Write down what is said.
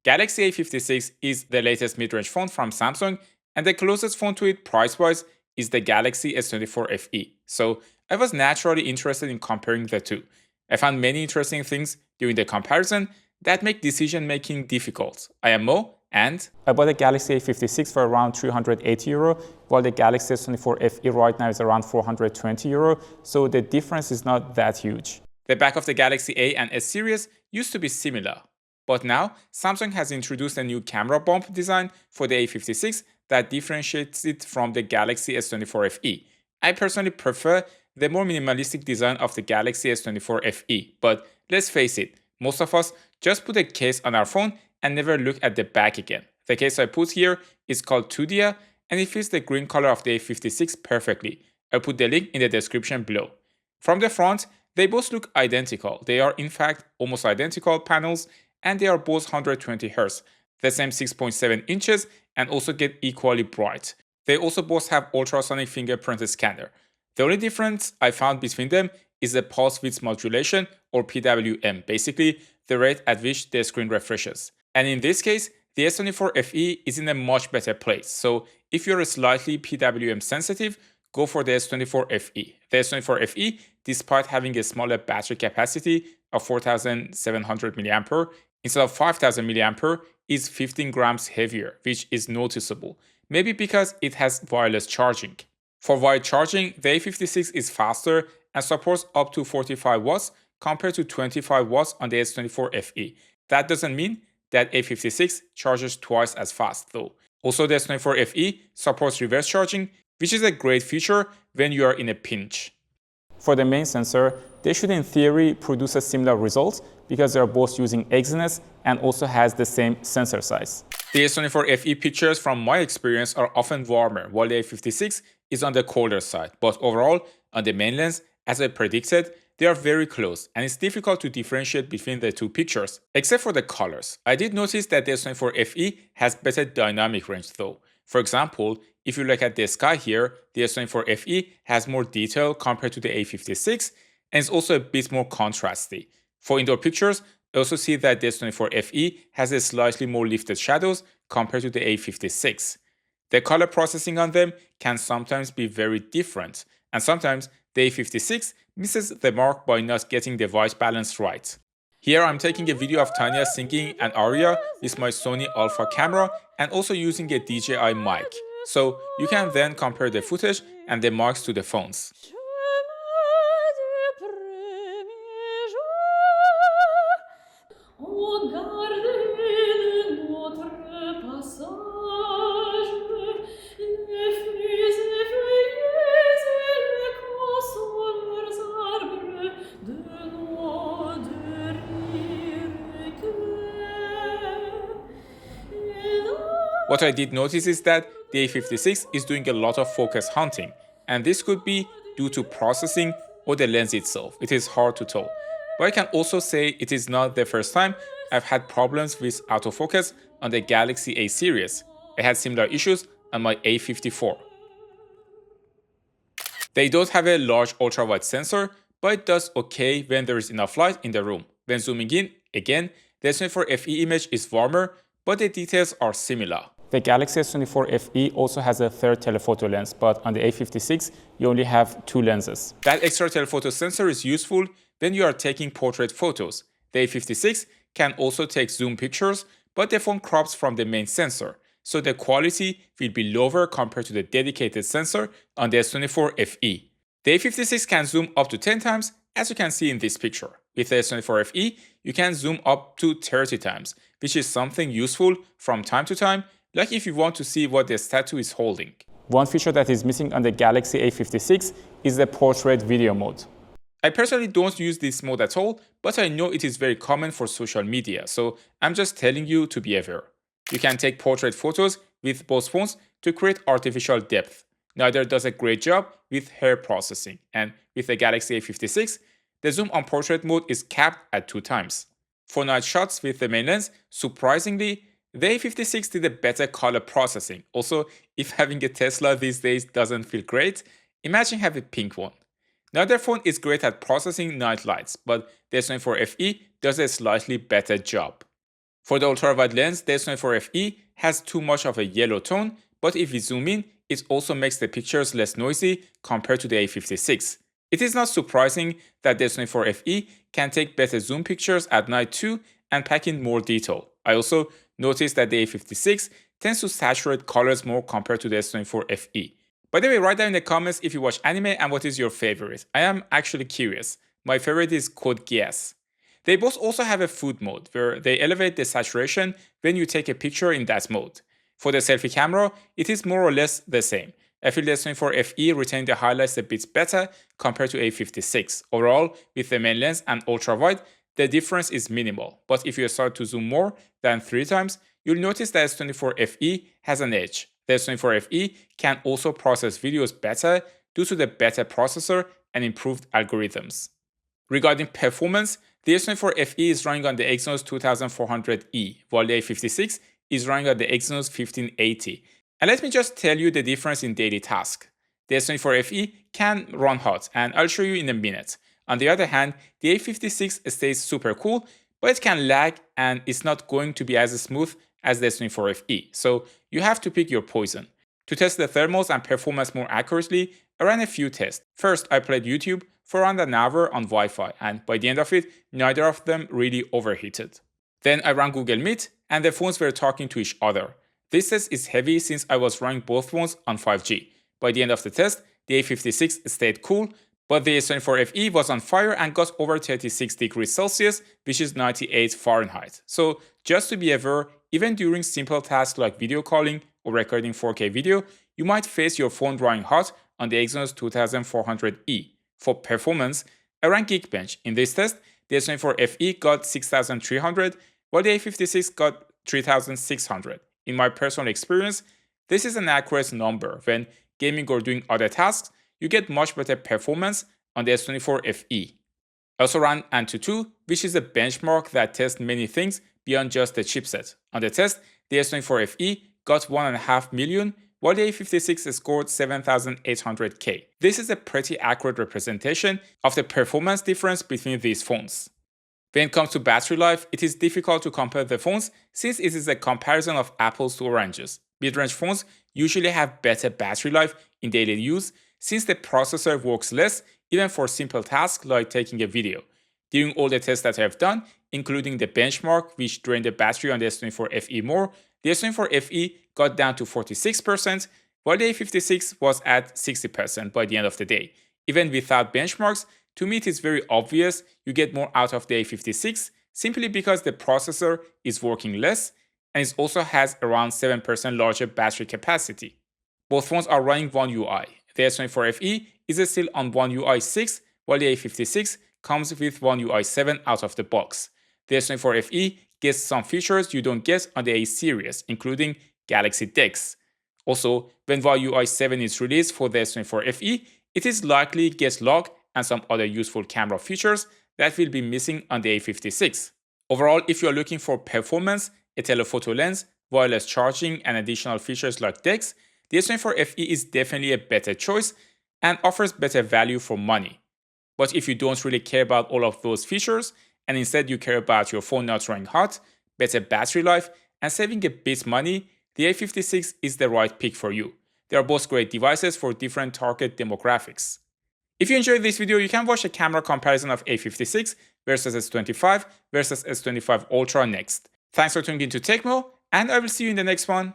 Galaxy A56 is the latest mid-range phone from Samsung, and the closest phone to it price-wise is the Galaxy S24 FE. So I was naturally interested in comparing the two. I found many interesting things during the comparison that make decision-making difficult. I am Mo, and I bought the Galaxy A56 for around €380, while the Galaxy S24 FE right now is around €420, so the difference is not that huge. The back of the Galaxy A and S series used to be similar, but now Samsung has introduced a new camera bump design for the A56 that differentiates it from the Galaxy S24 FE. I personally prefer the more minimalistic design of the Galaxy S24 FE, but let's face it, most of us just put a case on our phone and never look at the back again. The case I put here is called Tudia, and it fits the green color of the A56 perfectly. I'll put the link in the description below. From the front, they both look identical. They are in fact almost identical panels, and they are both 120Hz, the same 6.7 inches, and also get equally bright. They also both have ultrasonic fingerprint scanner. The only difference I found between them is the pulse width modulation, or PWM, basically the rate at which the screen refreshes. And in this case, the S24 FE is in a much better place. So if you're slightly PWM sensitive, go for the S24 FE. The S24 FE, despite having a smaller battery capacity of 4700 mAh instead of 5000 mAh, is 15 grams heavier, which is noticeable. Maybe because it has wireless charging. For wired charging, the A56 is faster and supports up to 45 watts compared to 25 watts on the S24 FE. That doesn't mean that A56 charges twice as fast though. Also, the S24 FE supports reverse charging, which is a great feature when you are in a pinch. For the main sensor, they should in theory produce a similar result because they are both using Exynos and also has the same sensor size. The S24 FE pictures from my experience are often warmer, while the A56 is on the colder side, but overall, on the main lens, as I predicted, they are very close, and it's difficult to differentiate between the two pictures, except for the colors. I did notice that the S24 FE has better dynamic range though. For example, if you look at the sky here, the S24 FE has more detail compared to the A56, and it's also a bit more contrasty. For indoor pictures, I also see that the S24 FE has a slightly more lifted shadows compared to the A56. The color processing on them can sometimes be very different, and sometimes the A56 misses the mark by not getting the white balance right. Here I'm taking a video of Tanya singing an aria with my Sony Alpha camera and also using a DJI mic. So you can then compare the footage and the mics to the phones. What I did notice is that the A56 is doing a lot of focus hunting, and this could be due to processing or the lens itself. It is hard to tell. But I can also say it is not the first time I've had problems with autofocus on the Galaxy A series. I had similar issues on my A54. They don't have a large ultra-wide sensor, but it does okay when there is enough light in the room. When zooming in, again, the S24 FE image is warmer, but the details are similar. The Galaxy S24 FE also has a third telephoto lens, but on the A56, you only have two lenses. That extra telephoto sensor is useful when you are taking portrait photos. The A56 can also take zoom pictures, but the phone crops from the main sensor, so the quality will be lower compared to the dedicated sensor on the S24 FE. The A56 can zoom up to 10 times, as you can see in this picture. With the S24 FE, you can zoom up to 30 times, which is something useful from time to time, like if you want to see what the statue is holding. One feature that is missing on the Galaxy A56 is the portrait video mode. I personally don't use this mode at all, but I know it is very common for social media, so I'm just telling you to be aware. You can take portrait photos with both phones to create artificial depth. Neither does a great job with hair processing, and with the Galaxy A56, the zoom on portrait mode is capped at 2 times. For night shots with the main lens, surprisingly, the A56 did a better color processing. Also, if having a Tesla these days doesn't feel great, imagine having a pink one. Neither phone is great at processing night lights, but the S24 FE does a slightly better job. For the ultrawide lens, the S24FE has too much of a yellow tone, but if we zoom in, it also makes the pictures less noisy compared to the A56. It is not surprising that the S24FE can take better zoom pictures at night too and pack in more detail. I also noticed that the A56 tends to saturate colors more compared to the S24FE. By the way, write down in the comments if you watch anime and what is your favorite. I am actually curious. My favorite is Code Geass. They both also have a food mode where they elevate the saturation when you take a picture in that mode. For the selfie camera, it is more or less the same. I feel the S24FE retained the highlights a bit better compared to A56. Overall, with the main lens and ultra-wide, the difference is minimal, but if you start to zoom more than 3 times, you'll notice that S24FE has an edge. The S24FE can also process videos better due to the better processor and improved algorithms. Regarding performance, the S24FE is running on the Exynos 2400E, while the A56 is running on the Exynos 1580. And let me just tell you the difference in daily task. The S24FE can run hot, and I'll show you in a minute. On the other hand, the A56 stays super cool, but it can lag and it's not going to be as smooth as the S24FE, so you have to pick your poison. To test the thermals and performance more accurately, I ran a few tests. First, I played YouTube for around an hour on Wi-Fi, and by the end of it, neither of them really overheated. Then I ran Google Meet, and the phones were talking to each other. This test is heavy since I was running both phones on 5G. By the end of the test, the A56 stayed cool, but the S24FE was on fire and got over 36 degrees Celsius, which is 98 Fahrenheit. So just to be aware, even during simple tasks like video calling or recording 4K video, you might face your phone running hot on the Exynos 2400E. For performance, I ran Geekbench. In this test, the S24FE got 6300, while the A56 got 3600. In my personal experience, this is an accurate number. When gaming or doing other tasks, you get much better performance on the S24FE. I also ran Antutu, which is a benchmark that tests many things beyond just the chipset. On the test, the S24FE got 1.5 million, while the A56 scored 7800K. This is a pretty accurate representation of the performance difference between these phones. When it comes to battery life, it is difficult to compare the phones since it is a comparison of apples to oranges. Mid-range phones usually have better battery life in daily use since the processor works less even for simple tasks like taking a video. During all the tests that I have done, including the benchmark which drained the battery on the S24FE more, the S24FE got down to 46%, while the A56 was at 60% by the end of the day. Even without benchmarks, to me it is very obvious you get more out of the A56 simply because the processor is working less and it also has around 7% larger battery capacity. Both phones are running One UI. The S24FE is still on One UI 6, while the A56 comes with One UI 7 out of the box. The S24FE gets some features you don't get on the A series, including Galaxy Dex. Also, when One UI 7 is released for the S24FE, it is likely get locked and some other useful camera features that will be missing on the A56. Overall, if you are looking for performance, a telephoto lens, wireless charging, and additional features like Dex, the S24FE is definitely a better choice and offers better value for money. But if you don't really care about all of those features, and instead you care about your phone not running hot, better battery life, and saving a bit money, the A56 is the right pick for you. They are both great devices for different target demographics. If you enjoyed this video, you can watch a camera comparison of A56 versus S25 versus S25 Ultra next. Thanks for tuning into Tecmo, and I will see you in the next one.